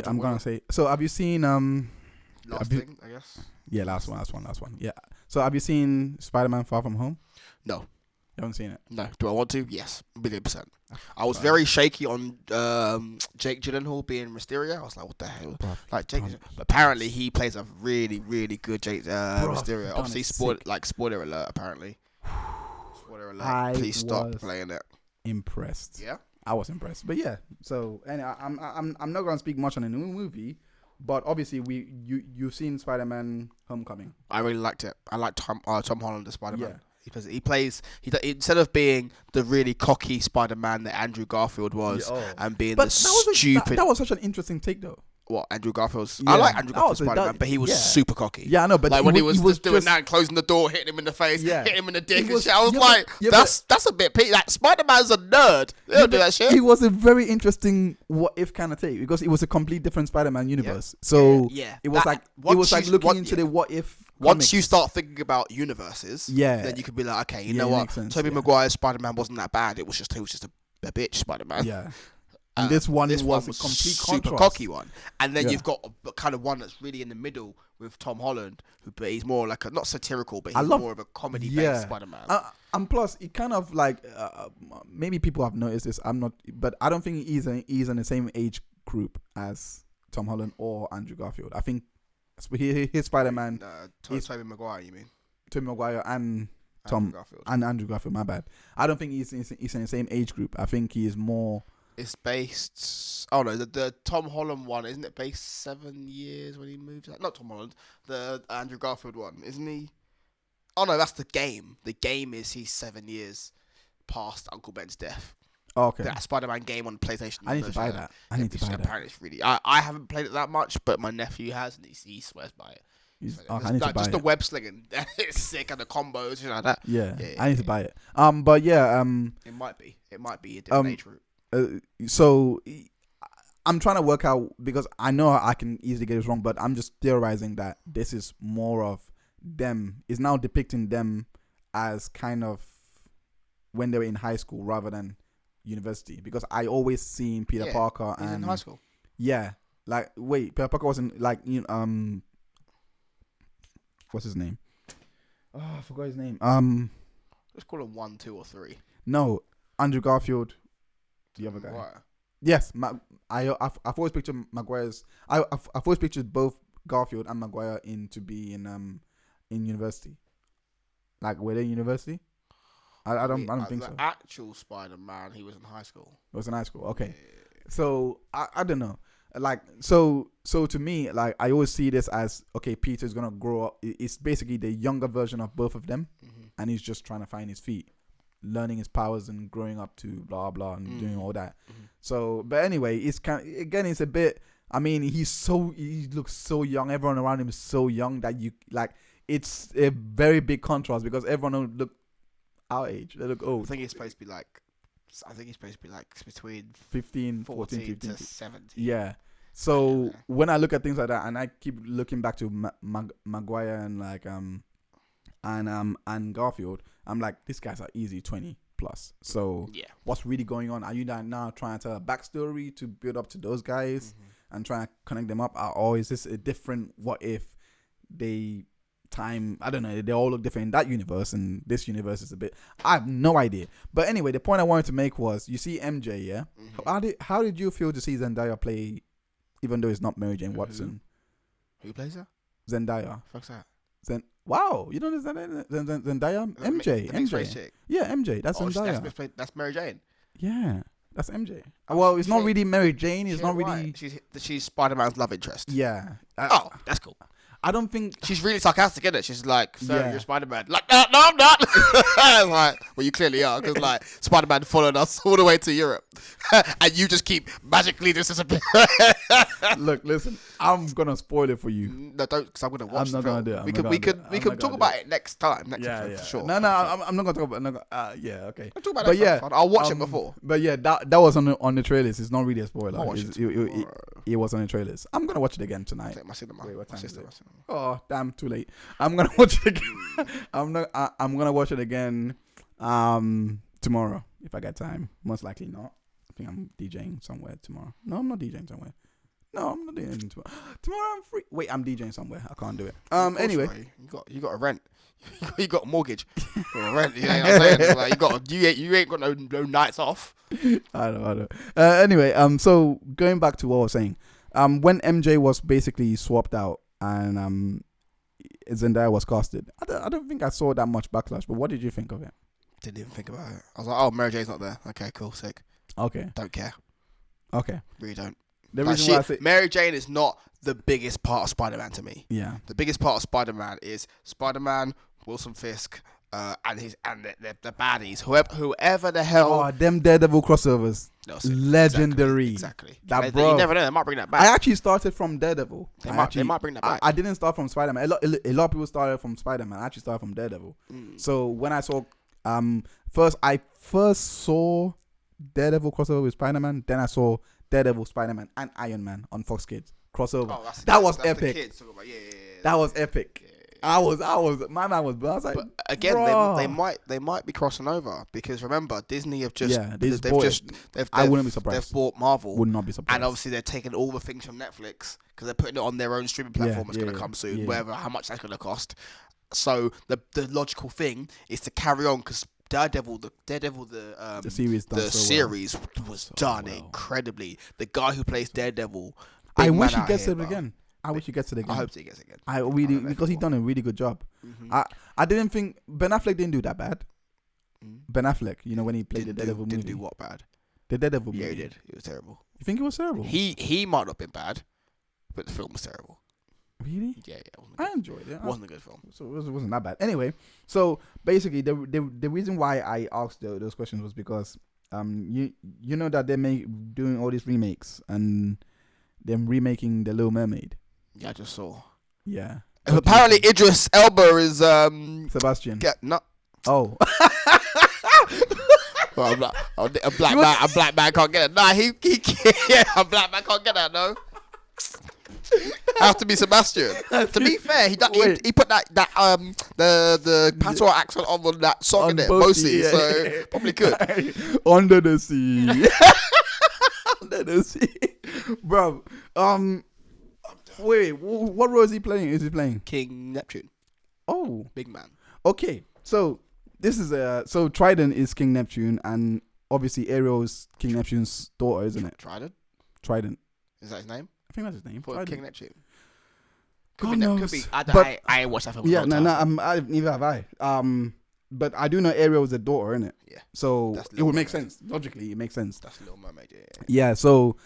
I'm gonna say. So have you seen Last thing, I guess. Yeah, last one. Yeah. So have you seen Spider-Man: Far From Home? No. You haven't seen it? No. Do I want to? Yes, 1,000,000%. I was very shaky on Jake Gyllenhaal being Mysterio. I was like, what the hell? Bruv, Like Jake, but apparently he plays a really, really good Mysterio. Obviously, spoiler alert. Apparently, spoiler alert. Please stop playing it. Impressed. Yeah, I was impressed. But yeah, so anyway, I'm not gonna speak much on the new movie, but obviously you've seen Spider-Man: Homecoming. I really liked it. I like Tom Holland as Spider-Man. Yeah. He plays instead of being the really cocky Spider-Man that Andrew Garfield was, and being stupid. That was such an interesting take, though. What, Andrew Garfield's? Yeah. I like Andrew Garfield's Spider-Man, but he was super cocky. Yeah, I know, but like when he was just doing that, and closing the door, hitting him in the face, hitting him in the dick and shit. I was that's a bit peak. Like, Spider-Man's a nerd. They don't do that shit. It was a very interesting what if kind of take, because it was a complete different Spider-Man universe. Yeah. So it was like looking into the what if. Once you start thinking about universes, then you could be like, okay, you know what? Tobey Maguire's Spider-Man wasn't that bad. He was just a bitch Spider-Man. Yeah. And this one was a complete super cocky one. And then you've got a kind of one that's really in the middle with Tom Holland, but he's more like not satirical, but he's more of a comedy-based Spider-Man. And plus, it kind of like maybe people have noticed this. I'm not, but I don't think he's in the same age group as Tom Holland or Andrew Garfield. I think his Spider-Man is Tobey Maguire. You mean Tobey Maguire and Andrew Garfield? My bad. I don't think he's in the same age group. I think he is more. It's based. Oh no, the Tom Holland one, isn't it based 7 years when he moves? Not Tom Holland, the Andrew Garfield one, isn't he? Oh no, that's the game. The game is he's 7 years past Uncle Ben's death. Oh, okay. That Spider-Man game on PlayStation. I need to buy that. Apparently, it's really. I haven't played it that much, but my nephew has, and he swears by it. I need to buy just it. The web slinging, it's sick, and the combos, like that. Yeah, I need to buy it. But yeah, it might be a different age route. So I'm trying to work out, because I know I can easily get this wrong, but I'm just theorizing that this is more of them. Is now depicting them as kind of when they were in high school rather than university, because I always seen Peter Parker and in high school. Yeah, like Peter Parker wasn't like what's his name? Oh, I forgot his name. Let's call him 1, 2, or 3. No, Andrew Garfield. The other guy. Maguire. Yes, I've always pictured Maguire's. I've always pictured both Garfield and Maguire to be in university. Like, were they in university? I don't think so. The actual Spider-Man, he was in high school. It was in high school. Okay, so I don't know. Like, so to me, like, I always see this as, okay, Peter's gonna grow up. It's basically the younger version of both of them, and he's just trying to find his feet, learning his powers and growing up to blah blah and doing all that. So, but anyway, it's it's a bit. I mean, he looks so young. Everyone around him is so young that it's a very big contrast, because everyone don't look our age. They look old. I think he's supposed to be like between 14, 15 to 17. Yeah. So when I look at things like that, and I keep looking back to Maguire and and Garfield, I'm like, these guys are easy 20 plus. So what's really going on? Are you now trying to tell a backstory to build up to those guys and trying to connect them up, or is this a different what if I don't know, they all look different in that universe, and this universe is a bit, I have no idea. But anyway, the point I wanted to make was, you see MJ, yeah? How did you feel to see Zendaya play, even though it's not Mary Jane Watson? Who plays her? Zendaya. Fuck's that? Wow, you don't know Zendaya? MJ. Yeah, MJ. That's Zendaya. That's Mary Jane. Yeah, that's MJ. Well, it's not really Mary Jane. It's not really. She's Spider-Man's love interest. Yeah. That's cool. I don't think she's really sarcastic, isn't it? She's like, "So you're Spider-Man?" Like, no, I'm not. I was like, well, you clearly are, because like Spider-Man followed us all the way to Europe, and you just keep magically disappearing. Look, listen, I'm gonna spoil it for you. No, don't, because I'm gonna watch. I'm not gonna do it. We can talk about it next time. Next episode, for sure. No, I'm not gonna talk about it. Yeah, okay. We'll talk about it. I'll watch it before. But yeah, that was on the trailers. It's not really a spoiler. It was on the trailers. I'm gonna watch it again tonight. My cinema. Wait, what time is it? Oh, damn, too late. I'm gonna watch it again. I'm gonna watch it again tomorrow if I get time. Most likely not. I think I'm DJing somewhere tomorrow. No, I'm not DJing somewhere. No, I'm not doing anything tomorrow. Tomorrow I'm free. Wait, I'm DJing somewhere. I can't do it. Of course Anyway, you got a rent. You got a mortgage. You got a rent. You know what I'm saying? Like, you ain't got no nights off. I know. Anyway, so going back to what I was saying, when MJ was basically swapped out and Zendaya was casted, I don't think I saw that much backlash. But what did you think of it? Didn't even think about it. I was like, oh, Mary Jane's not there. Okay, cool, sick. Okay. Don't care. Okay. Really don't. The reason why I say Mary Jane is not the biggest part of Spider-Man to me. yeah. The biggest part of Spider-Man is Spider-Man, Wilson Fisk, and the baddies. Whoever the hell. Oh, them Daredevil crossovers. No, legendary. Exactly. That bro. You never know. They might bring that back. I actually started from Daredevil. They might bring that back. I didn't start from Spider-Man. A lot of people started from Spider-Man. I actually started from Daredevil. So when I saw I first saw Daredevil crossover with Spider-Man, then I saw Daredevil, Spider-Man, and Iron Man on Fox Kids crossover. Oh, that was epic. Yeah. That was epic. I was my man was. I was like, but again, they might be crossing over because remember Disney have just I wouldn't be surprised. They've bought Marvel. Would not be surprised. And obviously they're taking all the things from Netflix because they're putting it on their own streaming platform. It's going to come soon, whatever how much that's going to cost. So the logical thing is to carry on because Daredevil, the series, was done incredibly. The guy who plays Daredevil, I wish he gets it again. I wish he gets it again. I hope he gets it again. I really because he done a really good job. I didn't think Ben Affleck didn't do that bad. Ben Affleck, when he played the Daredevil movie, didn't do what bad? The Daredevil movie. Yeah, he did. It was terrible. You think it was terrible? He might not have been bad, but the film was terrible. Really? Yeah. I enjoyed it. It wasn't a good film. So it wasn't that bad. Anyway, so basically the reason why I asked those questions was because you know that they're doing all these remakes and them remaking The Little Mermaid. Yeah, I just saw. Yeah. Apparently Idris Elba is Sebastian. Oh. Well, a black man can't get it. Nah, he a black man can't get that. No. Have to be Sebastian. To be fair, he put that the patois accent on that song in it, mostly. So probably could. Under the sea. Under the sea, bro. Wait, what role is he playing? Is he playing King Neptune? Oh, big man. Okay, so this is so Trident is King Neptune, and obviously Ariel is King Neptune's daughter, isn't it? Trident. Is that his name? I think that's his name. King Neptune. God knows. Could be. I ain't watched that film. Yeah, neither have I. But I do know Ariel is a daughter, innit? Yeah. So it would make sense. Logically, it makes sense. That's Little Mermaid. Yeah. Yeah. So,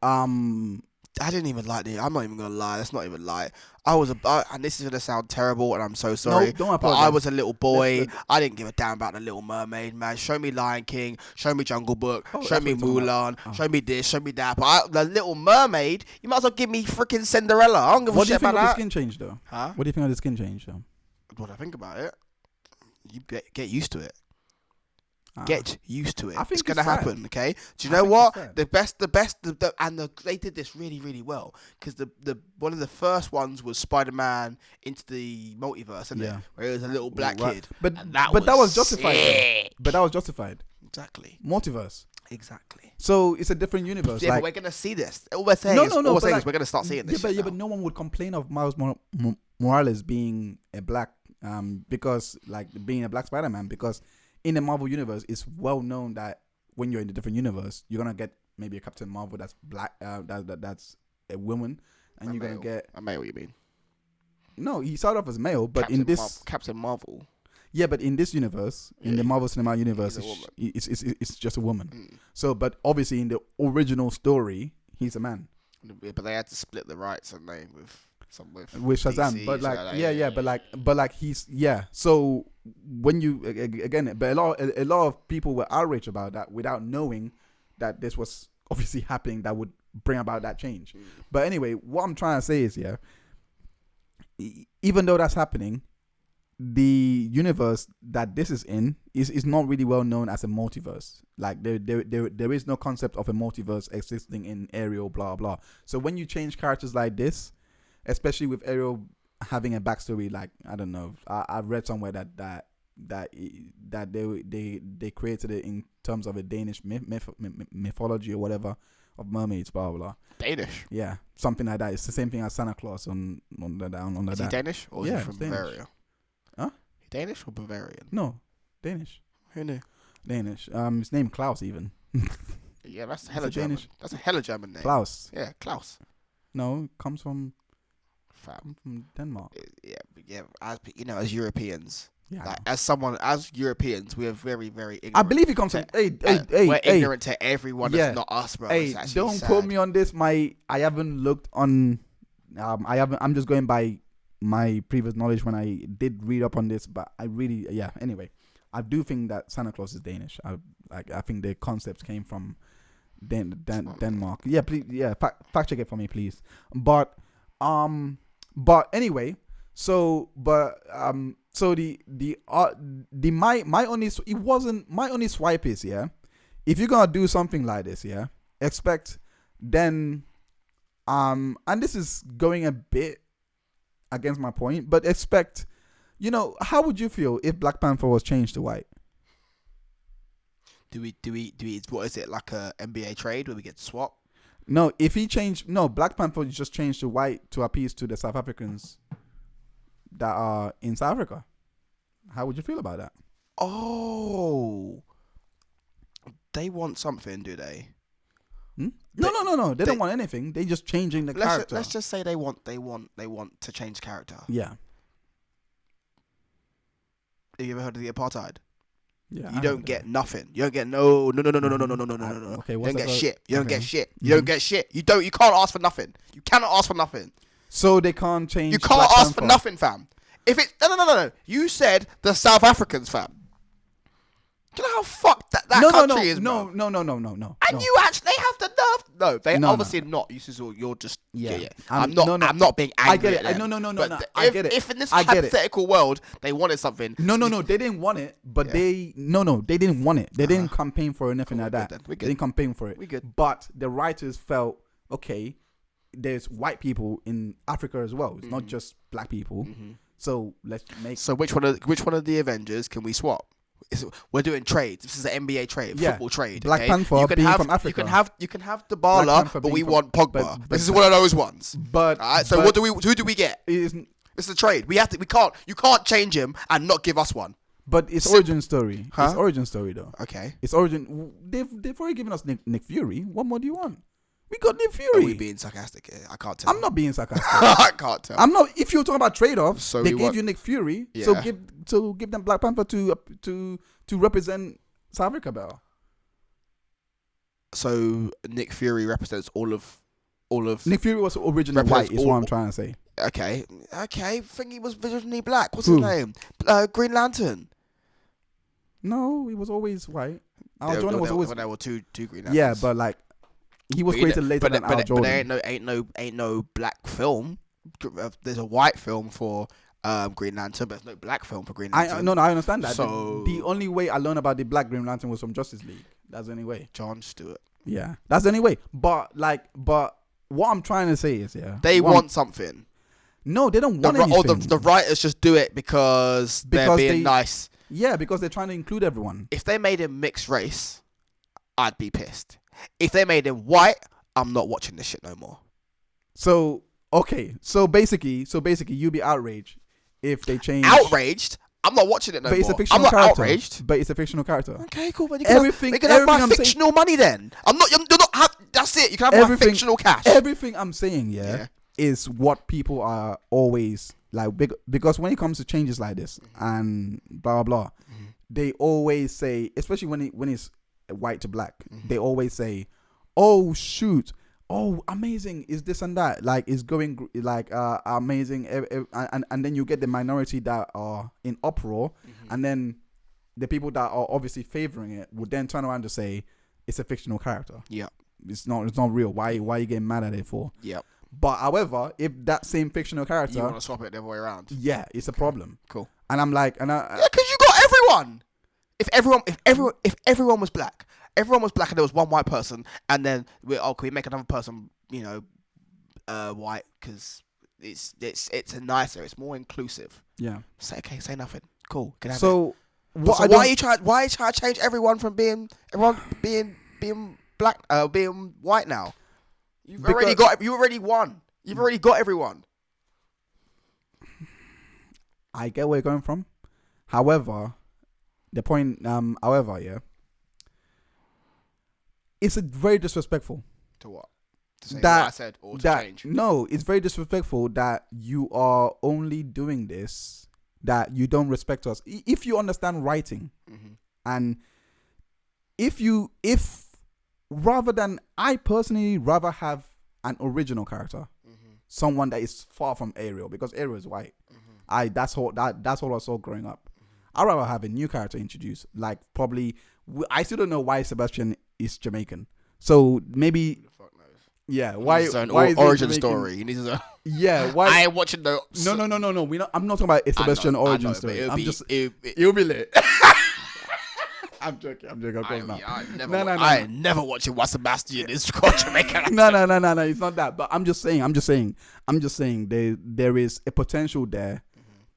I didn't even like it. I'm not even gonna lie. That's not even lie. And this is gonna sound terrible, and I'm so sorry. No, don't apologize. But I was a little boy. I didn't give a damn about the Little Mermaid, man. Show me Lion King. Show me Jungle Book. Show me Mulan. Show me this. Show me that. But the Little Mermaid, you might as well give me freaking Cinderella. I don't give a shit about that. What do you think of the skin change, though? Huh? What do you think of the skin change, though? What do I think about it? You get used to it. Get used to it. I think it's gonna happen. Okay. Do you know what? They did this really, really well because the one of the first ones was Spider-Man into the multiverse, isn't it? Where it was a little black kid. But that was justified. But that was justified. Exactly. Multiverse. Exactly. So it's a different universe. Yeah, but we're gonna see this. All we're saying is we're gonna start seeing this. But no one would complain of Miles Morales being a black, because like being a black Spider-Man, because in the Marvel universe, it's well known that when you're in a different universe, you're gonna get maybe a Captain Marvel that's black, that's a woman, and you're gonna get a male. You mean? No, he started off as male, but Captain Marvel. Yeah, but in this universe, in the Marvel Cinematic Universe, it's just a woman. So, but obviously in the original story, he's a man. Yeah, but they had to split the rights, and they with Shazam, DC, but like he's So when you again, but a lot of people were outraged about that without knowing that this was obviously happening that would bring about that change. But anyway, what I'm trying to say is, even though that's happening, the universe that this is in is not really well known as a multiverse. Like there is no concept of a multiverse existing in Ariel, blah blah. So when you change characters like this, especially with Ariel having a backstory, like I don't know, I've read somewhere that that they created it in terms of a Danish mythology or whatever of mermaids, blah blah blah. Danish. Yeah, something like that. It's the same thing as Santa Claus on the. Is he Danish or is he from Danish. Bavaria? Huh? Danish or Bavarian? No, Danish. Who knew? Danish. His name Klaus even. Yeah, that's hella Is it German. Danish? That's a hella German name. Klaus. Yeah, Klaus. No, it comes from Fam. Denmark. Yeah. As Europeans, Yeah. like, as Europeans, we are very, very ignorant. I believe he comes from. Hey, we're ignorant to everyone that's not us, bro. Hey, don't quote me on this. I haven't looked on. I'm just going by my previous knowledge when I did read up on this, but I really, Anyway, I do think that Santa Claus is Danish. I think the concepts came from Denmark. Yeah, please. Yeah, fact check it for me, please. But anyway, so my only swipe is, if you're gonna do something like this, expect then and this is going a bit against my point, but expect, how would you feel if Black Panther was changed to white? Do we what is it, like a NBA trade where we get swap? No, Black Panther just changed to white to appease to the South Africans that are in South Africa. How would you feel about that? Oh, they want something, do they? No. They don't want anything. They just changing the character. Let's just say they want to change character. Yeah. Have you ever heard of the apartheid? Yeah. You don't get nothing. You don't get no. Okay. You don't get shit. You don't get shit. You don't get shit. You can't ask for nothing. You cannot ask for nothing. So they can't change. You can't ask for nothing, fam. If it no. You said the South Africans, fam. Do you know how fucked that country is, bro? No. And you actually have the nerve. No, they obviously not. You're just yeah. I'm not being angry. I get it. At them. No. I get it. If in this hypothetical world they wanted something, no, they didn't want it. But they didn't want it. They didn't campaign for anything like that. They didn't campaign for it. We good. But the writers felt, okay, there's white people in Africa as well. It's not just black people. So let's make. So which one of the Avengers can we swap? We're doing trades. This is an NBA trade, football trade. Black Panther being from Africa. You can have Dybala, but we want Pogba. This is one of those ones. But alright, so who do we get? It's a trade. You can't change him and not give us one. But it's origin story. Huh? It's origin story though. Okay. It's origin. They've already given us Nick Fury. What more do you want? We got Nick Fury. Are we being sarcastic here? I can't tell. I'm not being sarcastic. I can't tell. I'm not. If you're talking about trade-offs, So they gave you Nick Fury. Yeah. So give them Black Panther to represent South Africa better. So Nick Fury represents all of. Nick Fury was originally white. Is what I'm trying to say. Okay. I think he was originally black. What's his name? Green Lantern. No, he was always white. Al Jordan was always. There were two Green Lanterns. Yeah, but like he was created later than Al Jordan. But there ain't no black film. There's a white film for Green Lantern, but there's no black film for Green Lantern. I understand that. So the only way I learned about the black Green Lantern was from Justice League. That's the only way. John Stewart. Yeah, that's the only way. But what I'm trying to say is, they want something. No, they don't want anything. Or the writers just do it because they're being nice. Yeah, because they're trying to include everyone. If they made him mixed race, I'd be pissed. If they made him white, I'm not watching this shit no more. So basically, you'd be outraged if they change. Outraged? I'm not watching it no more. I'm not outraged. But it's a fictional character. Okay, cool. But you can have my fictional money then. You're not. That's it. You can have my fictional cash. Everything I'm saying, is what people are always like, because when it comes to changes like this and blah blah, they always say, especially when it's white to black, they always say, "Oh shoot, oh amazing, is this and that, like it's going like amazing," and then you get the minority that are in uproar, and then the people that are obviously favoring it would then turn around to say it's a fictional character. Yeah, it's not real. Why are you getting mad at it for? Yeah. But however, if that same fictional character, you want to swap it the other way around, it's a problem. Cool. And I'm like, because you got everyone. If everyone was black, and there was one white person, and then can we make another person, white, because it's nicer, it's more inclusive. Yeah. Say nothing. Cool. Can I have so what So I why don't, are you trying? Why are you trying to change everyone being black, being white now? You already won. You've already got everyone. I get where you're going from. However, the point, yeah, it's very disrespectful. To what? To say That what I said or to that change? no, it's very disrespectful that you are only doing this, that you don't respect us. If you understand writing, and if rather than, I personally rather have an original character, someone that is far from Ariel, because Ariel is white. That's all I saw growing up. I'd rather have a new character introduced. Like, probably, I still don't know why Sebastian is Jamaican. So maybe, Who the fuck knows? yeah, Why is he origin Jamaican? story? He needs his own. Yeah, why? I ain't watching the. No. I'm not talking about a Sebastian origin story. It'll be lit. I'm joking. I ain't never watching what Sebastian is called Jamaican. No. It's not that. But I'm just saying. There is a potential there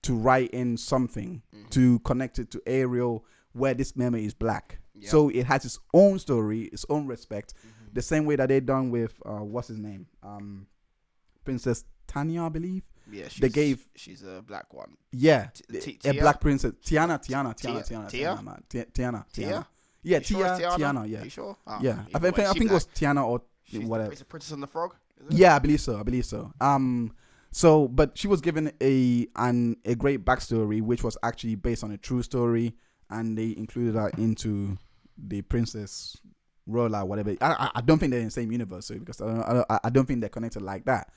to write in something to connect it to Ariel, where this memory is black. Yep. So it has its own story, its own respect. The same way that they done with what's his name, Princess Tanya, I believe. Yeah, she's a black one. Yeah, a black princess. Tiana. Yeah, Tiana. Yeah. Are you sure? Yeah, I think it was Tiana or whatever. It's a Princess and the Frog. Yeah, I believe so. So, but she was given a great backstory, which was actually based on a true story, and they included her into the princess role or whatever. I don't think they're in the same universe, so, because I don't think they're connected like that.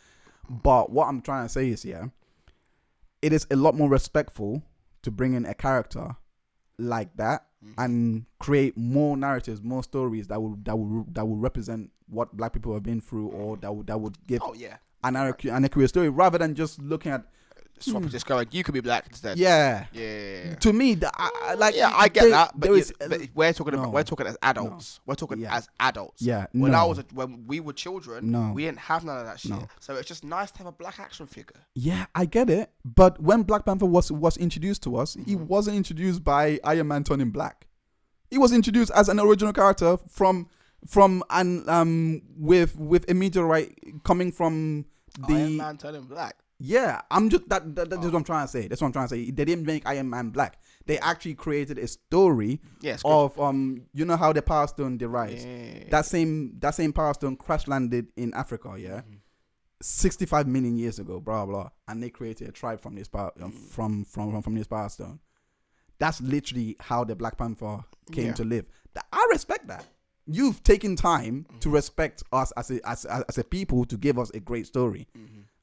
But what I'm trying to say is, yeah, it is a lot more respectful to bring in a character like that and create more narratives, more stories that will represent what black people have been through, or that would give an accurate story, rather than just looking at just going, you could be black instead. Yeah. To me, I get that, but we're talking as adults. We're talking as adults. Yeah. When we were children, we didn't have none of that shit. No. So it's just nice to have a black action figure. Yeah, I get it. But when Black Panther was introduced to us, he wasn't introduced by Iron Man turning black. He was introduced as an original character from with a meteorite coming from the Iron Man turning black. Yeah, I'm just that's what I'm trying to say. That's what I'm trying to say. They didn't make Iron Man black. They actually created a story of you know how the Power Stone derives. That same Power Stone crash landed in Africa, 65 million years ago, blah blah, and they created a tribe from this power from this Power Stone. That's literally how the Black Panther came to live. I respect that. You've taken time to respect us as a people, to give us a great story.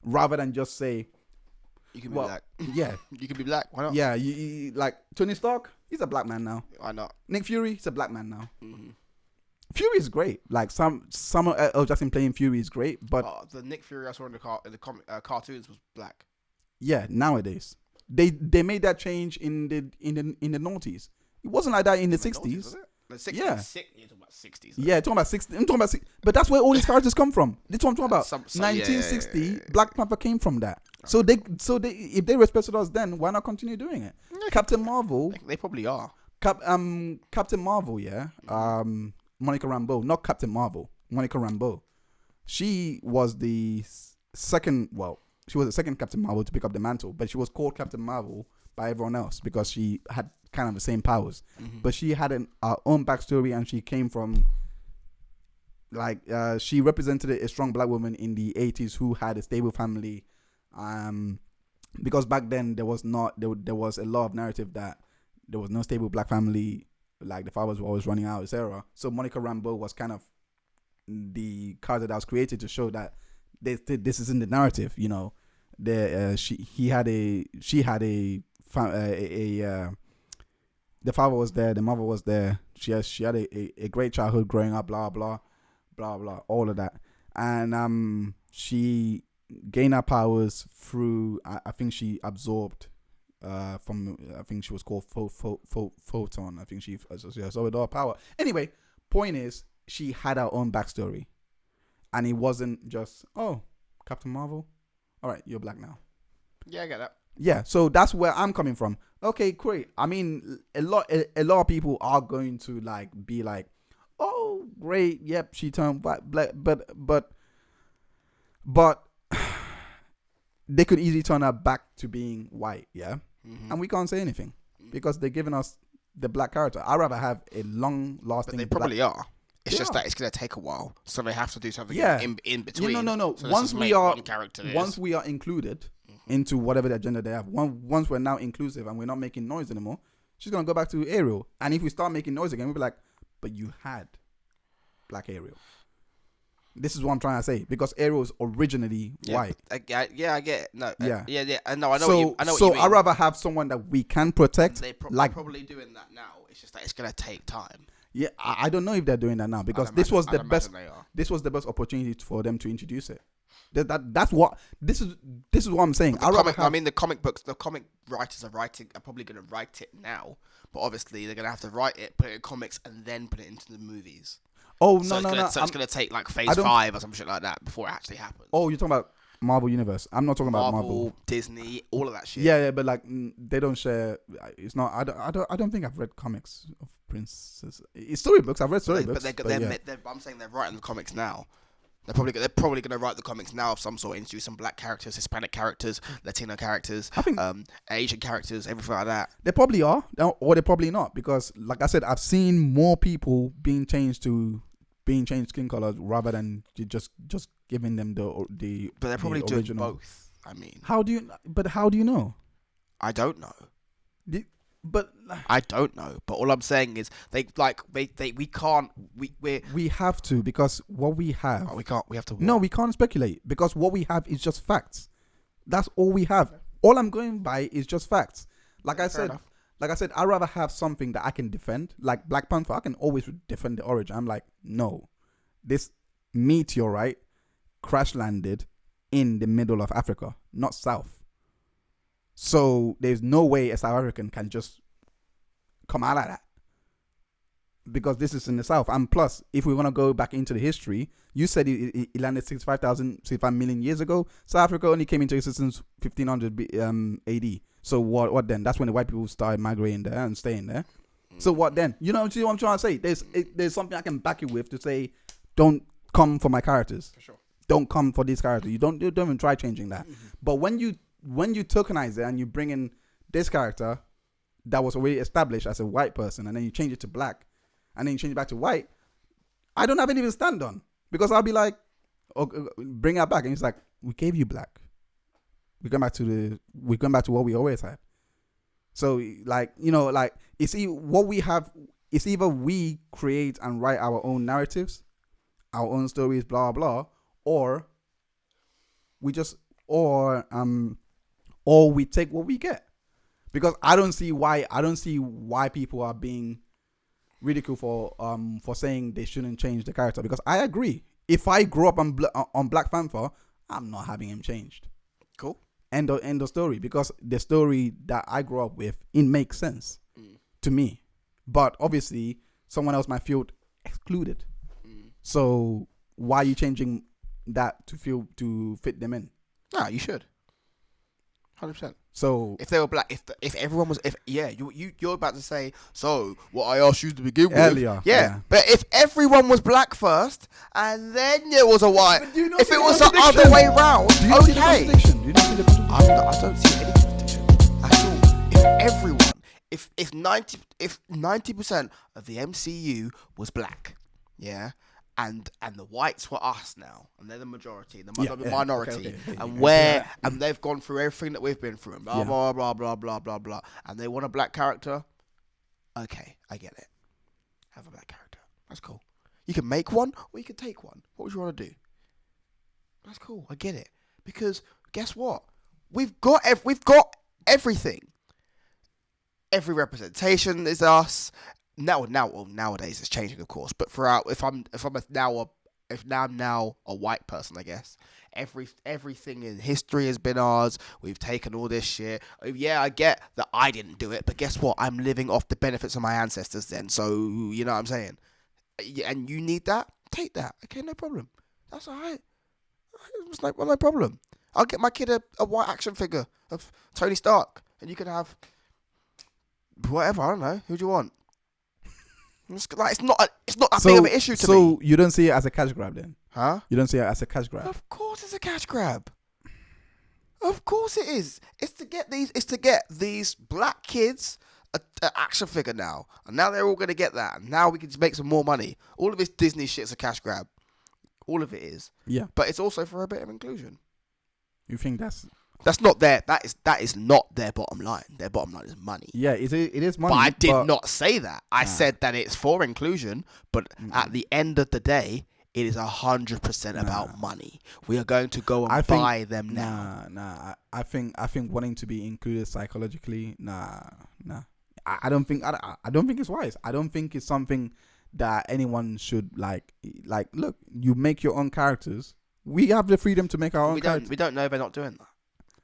Rather than just say, you can be black. Yeah. You can be black. Why not? Yeah. You like Tony Stark, he's a black man now. Why not? Nick Fury, he's a black man now. Fury is great. Like Samuel L. Jackson playing Fury is great, but the Nick Fury I saw in the cartoons was black. Yeah, nowadays they made that change in the noughties. It wasn't like that in the 60s. The 60s. Yeah. You're talking about 60s. Yeah, talking about 60s. I'm talking about 60s. But that's where all these characters come from. That's what I'm talking about. 1960, Black Panther came from that. So they if they respected us then, why not continue doing it? Captain Marvel. They probably are. Captain Marvel, Monica Rambeau, not Captain Marvel. Monica Rambeau. She was the second. Well, she was the second Captain Marvel to pick up the mantle, but she was called Captain Marvel by everyone else because she had kind of the same powers. But she had her own backstory, and she came from she represented a strong black woman in the 80s who had a stable family. Because back then there was a lot of narrative that there was no stable black family, like the fathers were always running out, etc. So Monica Rambeau was kind of the character that was created to show that this is in the narrative, you know. The father was there, the mother was there. She had a great childhood growing up, blah blah blah blah, all of that. And she gained her powers through I think she absorbed I think she was called photon. I think she absorbed all power. Anyway, point is, she had her own backstory, and it wasn't just Captain Marvel, all right, you're black now. Yeah, I get that. Yeah, so that's where I'm coming from. Okay, great. I mean, a lot of people are going to like be like, "Oh, great. Yep, she turned white." But they could easily turn her back to being white, yeah? And we can't say anything because they're giving us the black character. I'd rather have a long-lasting. But they probably are. It's They just are. that it's going to take a while, so they have to do something Yeah. in between. No. So Once we are included Mm-hmm. into whatever the agenda they have, once we're now inclusive and we're not making noise anymore, she's gonna go back to Ariel. And if we start making noise again, we'll be like, "But you had black Ariel." This is what I'm trying to say because Ariel is originally white. I get it. No, Yeah. I know. I know So, what you so mean. I'd rather have someone that we can protect. They're like, probably doing that now. It's just that it's going to take time. yeah, I don't know if they're doing that now because I'd this was the imagine best. they are. This was the best opportunity for them to introduce it. That's what this is what I'm saying. The comic books, the comic writers are probably going to write it now, but obviously they're going to have to write it, put it in comics, and then put it into the movies. Oh So no. it's going to take like phase 5 or some shit like that before it actually happens. Oh, you're talking about Marvel Universe. I'm not talking about Marvel. Disney, all of that shit. Yeah, but like they don't share. It's not. I don't think I've read comics of princesses. It's storybooks. I've read storybooks. But I'm saying they're writing the comics now. They're probably going to write the comics now of some sort, introduce some black characters, Hispanic characters, Latino characters, I think Asian characters, everything like that. they probably are, or they're probably not, because like I said, I've seen more people being changed skin colors rather than just giving them the. But they're probably the doing original. both. I mean, How do you know? I don't know. But I don't know. But all I'm saying is we can't. we have to, because what we have. We can't. We have to. No, we can't speculate because what we have is just facts. That's all we have. All I'm going by is just facts. Like I said, I'd rather have something that I can defend. Like Black Panther, I can always defend the origin. I'm like, no, this meteorite crash landed in the middle of Africa, not South. So there's no way a South African can just come out of that, because this is in the South. And plus, if we want to go back into the history, you said it landed 65 million years ago. South Africa only came into existence 1500 AD. So what then? That's when the white people started migrating there and staying there. So what then? You know what I'm trying to say? There's something I can back it with to say, don't come for my characters. For sure. Don't come for these characters. You don't even try changing that. But when you tokenize it and you bring in this character that was already established as a white person, and then you change it to black, and then you change it back to white, I don't have anything to stand on, because I'll be like, bring her back, and it's like, we gave you black. We come back to what we always had. So like, what we have is either we create and write our own narratives, our own stories, blah blah, or we just or we take what we get. Because I don't see why people are being ridiculed for saying they shouldn't change the character, because I agree. If I grew up on Black Panther, I'm not having him changed. Cool. End of story. Because the story that I grew up with, it makes sense to me. But obviously, someone else might feel excluded. So why are you changing that to fit them in? No, you should. 100%. So if they were black, if everyone was, you're about to say, so what I asked you to begin with, earlier, yeah. But if everyone was black first and then there was a white, if it was the other way round, okay. Do you not see the contradiction? I don't see any contradiction at all. If everyone, if 90% of the MCU was black, yeah. And the whites were us now, and they're the majority, the minority, okay. And they've gone through everything that we've been through, and blah blah blah blah blah blah blah, and they want a black character. Okay, I get it. Have a black character. That's cool. You can make one, or you can take one. What would you want to do? That's cool. I get it, because guess what? We've got everything. Every representation is us. Nowadays it's changing, of course. But if I'm now a white person, I guess everything in history has been ours. We've taken all this shit. Yeah, I get that I didn't do it, but guess what? I'm living off the benefits of my ancestors then. So you know what I'm saying? And you need that? Take that. Okay, no problem. That's alright. It's no problem. I'll get my kid a white action figure of Tony Stark, and you can have whatever. I don't know. Who do you want? It's not that big of an issue to me. So you don't see it as a cash grab then? Huh? You don't see it as a cash grab? Of course, it's a cash grab. Of course, it is. It's to get these black kids an action figure now, and now they're all gonna get that. And now we can just make some more money. All of this Disney shit's a cash grab. All of it is. Yeah. But it's also for a bit of inclusion. You think that's not their that is not their bottom line. Their bottom line is money. Yeah, it is money. But I did not say that. I said that it's for inclusion, but at the end of the day, it is 100% about money. We are going to go and buy them now. I think wanting to be included psychologically, I don't think it's wise. I don't think it's something that anyone should like. Look, you make your own characters. We have the freedom to make our own characters. We don't know they're not doing that.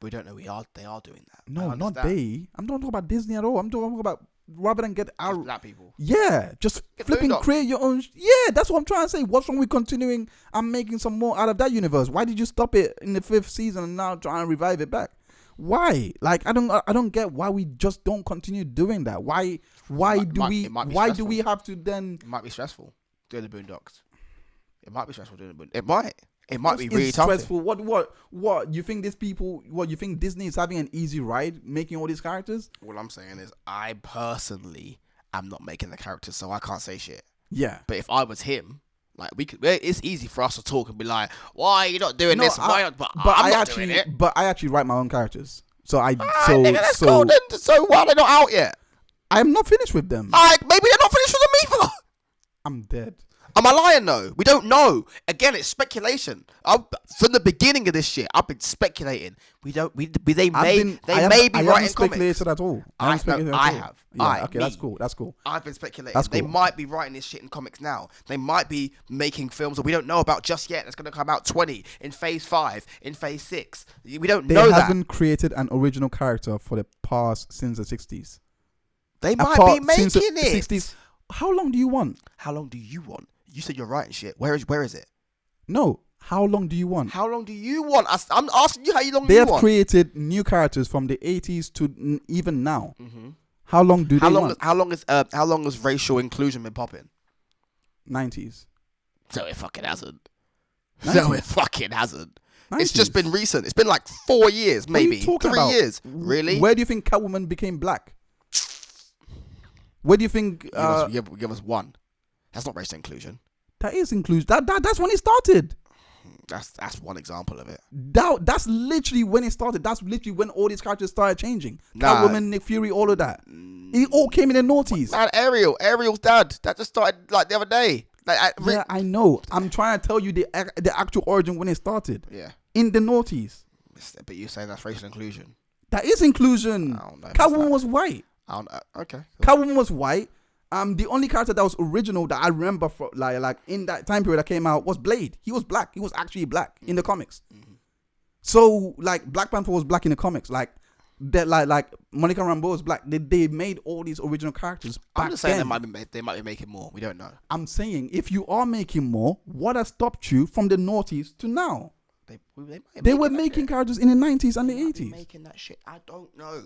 We don't know they are doing that. No, not they. I'm not talking about Disney at all. I'm talking about rather than get out black people. Yeah, just flipping create your own. Yeah, that's what I'm trying to say. What's wrong with continuing and making some more out of that universe? Why did you stop it in the 5th season and now try and revive it back? Why? Like I don't get why we just don't continue doing that. Why do we have to then? It might be stressful doing the Boondocks. It might be stressful doing the Boondocks. It might be really tough. Stressful. What you think these people? What you think Disney is having an easy ride making all these characters? What I'm saying is, I personally am not making the characters, so I can't say shit. Yeah. But if I was him, like it's easy for us to talk and be like, "Why are you not doing this? Why not?" But I'm not doing it. But I actually write my own characters, so nigga, let's go then. So why are they not out yet? I'm not finished with them. Maybe they're not finished with them either. I'm dead. Am I lying though? We don't know. Again, it's speculation. From the beginning of this shit, I've been speculating. They may be writing comics. Speculated at all. I have. Yeah, okay, that's cool. I've been speculating. That's cool. They might be writing this shit in comics now. They might be making films that we don't know about just yet. It's going to come out 20 in phase 5, in phase 6. We don't know that. They haven't created an original character for the past since the 60s. They might be making it. 60s. How long do you want? How long do you want? You said you're writing shit. Where is it? No. How long do you want? How long do you want? I'm asking you how long you want. They have created new characters from the 80s to even now. Mm-hmm. How long do they want? How long has racial inclusion been popping? 90s. So it fucking hasn't. 90s. So it fucking hasn't. 90s. It's just been recent. It's been like 4 years, maybe 3 years. Really? Where do you think Catwoman became black? Where do you think? Give us one. That's not racial inclusion. That is inclusion. That's when it started. That's one example of it. That's literally when it started. That's literally when all these characters started changing. Catwoman, Nick Fury, all of that. It all came in the noughties. Man, Ariel's dad. That just started like the other day. Yeah, I know. I'm trying to tell you the actual origin when it started. Yeah. In the noughties. But you're saying that's racial inclusion. That is inclusion. I don't know. Catwoman was white. I don't know. Okay. Cool. Catwoman was white. The only character that was original that I remember for like in that time period that came out was Blade. He was black. He was actually black in the comics. Mm-hmm. So like Black Panther was black in the comics. Like that like Monica Rambeau was black. They made all these original characters back I'm just saying then. they might be making more. We don't know. I'm saying if you are making more, what has stopped you from the noughties to now? They were making characters in the 90s and the 80s. Making that shit. I don't know.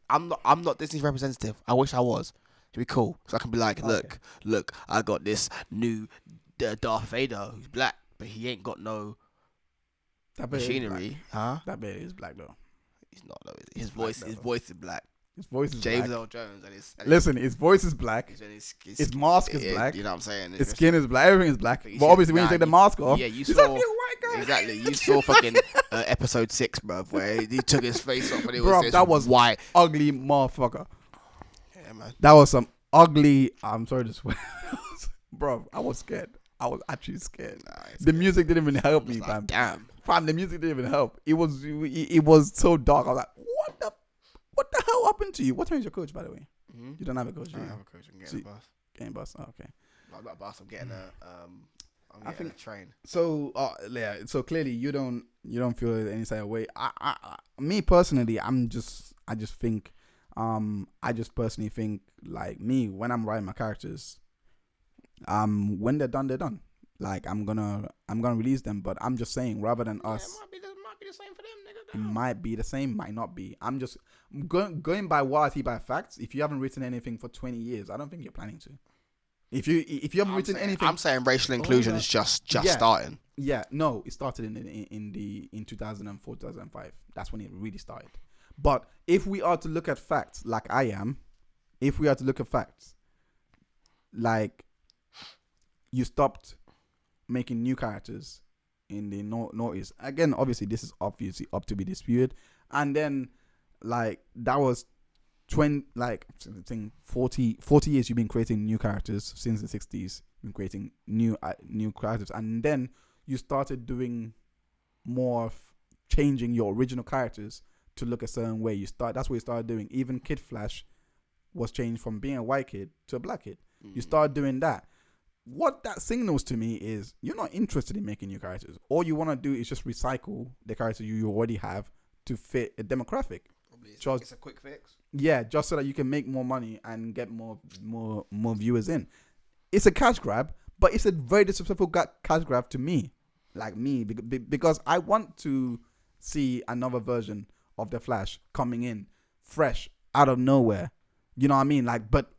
I'm not Disney's representative. I wish I was. It'd be cool. So I can be like, look, I got this new Darth Vader who's black, but he ain't got no machinery. Huh? That bit is black though. He's not though. His voice is black. His voice is James black. L. Jones his voice is black. His mask is black. You know what I'm saying? His skin is black. Everything is black. But obviously when you take the mask off, you saw like, you're a white guy. Exactly. You saw fucking episode 6, bruv, where he took his face off and it was that was white. Ugly motherfucker. Yeah, man. That was some ugly. I'm sorry to swear, bro. I was scared. I was actually scared. The music didn't even help me, fam. Damn, fam. The music didn't even help. It was so dark. I was like, what the hell happened to you? What time is your coach, by the way? Mm-hmm. You don't have a coach. I don't have a coach. I'm getting a bus. Getting a bus. Oh, okay. I'm not a bus. I'm getting a train. So yeah. So clearly you don't feel any side of way. Me personally, I just personally think like me when I'm writing my characters, when they're done. Like I'm gonna release them, but I'm just saying rather than us. It might be the same for them, nigga. It might be the same, might not be. I'm just going by what I see by facts. If you haven't written anything for 20 years, I don't think you're planning to. If you haven't written anything, I'm saying racial inclusion is just starting. Yeah, no, it started in 2004, 2005. That's when it really started. But if we are to look at facts, like I am, if we are to look at facts, like you stopped making new characters in the noughties. Again, obviously, this is obviously up to be disputed. And then, like, that was 40 years you've been creating new characters since the 60s. You've been creating new characters. And then you started doing more of changing your original characters to look a certain way. That's what you started doing. Even Kid Flash was changed from being a white kid to a black kid. You started doing that. What that signals to me is you're not interested in making new characters. All you want to do is just recycle the characters you already have to fit a demographic. It's a quick fix. Yeah, just so that you can make more money and get more viewers in. It's a cash grab, but it's a very disrespectful cash grab to me, because I want to see another version of the Flash coming in fresh out of nowhere. You know what I mean? Like, but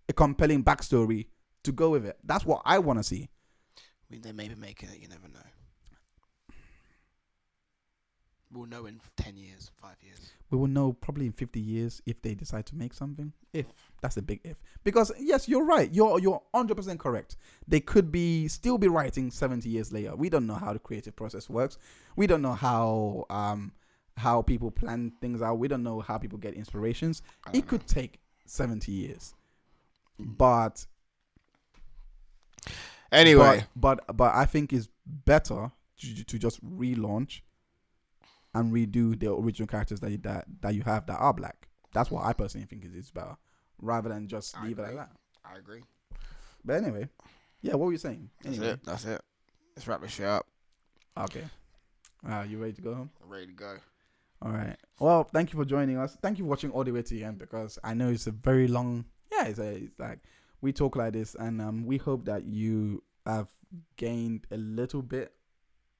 a compelling backstory to go with it. That's what I want to see. I mean, they may be making it. You never know. We'll know in 10 years, 5 years. We will know probably in 50 years if they decide to make something. If. That's a big if. Because, yes, you're right. You're 100% correct. They could still be writing 70 years later. We don't know how the creative process works. We don't know how people plan things out. We don't know how people get inspirations. It could take 70 years. But... Anyway. But I think it's better to just relaunch and redo the original characters that you have that are black. That's what I personally think is better, rather than just leave it like that. I agree. But anyway, yeah, what were you saying? Anyway. That's it. Let's wrap this shit up. Okay. You ready to go home? I'm ready to go. All right. Well, thank you for joining us. Thank you for watching all the way to the end, because I know it's a very long... Yeah, it's like... We talk like this, and we hope that you have gained a little bit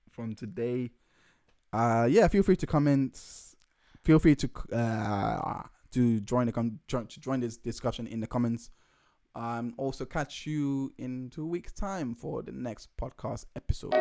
from today. Feel free to comment. Feel free to join this discussion in the comments. Also catch you in 2 weeks' time for the next podcast episode.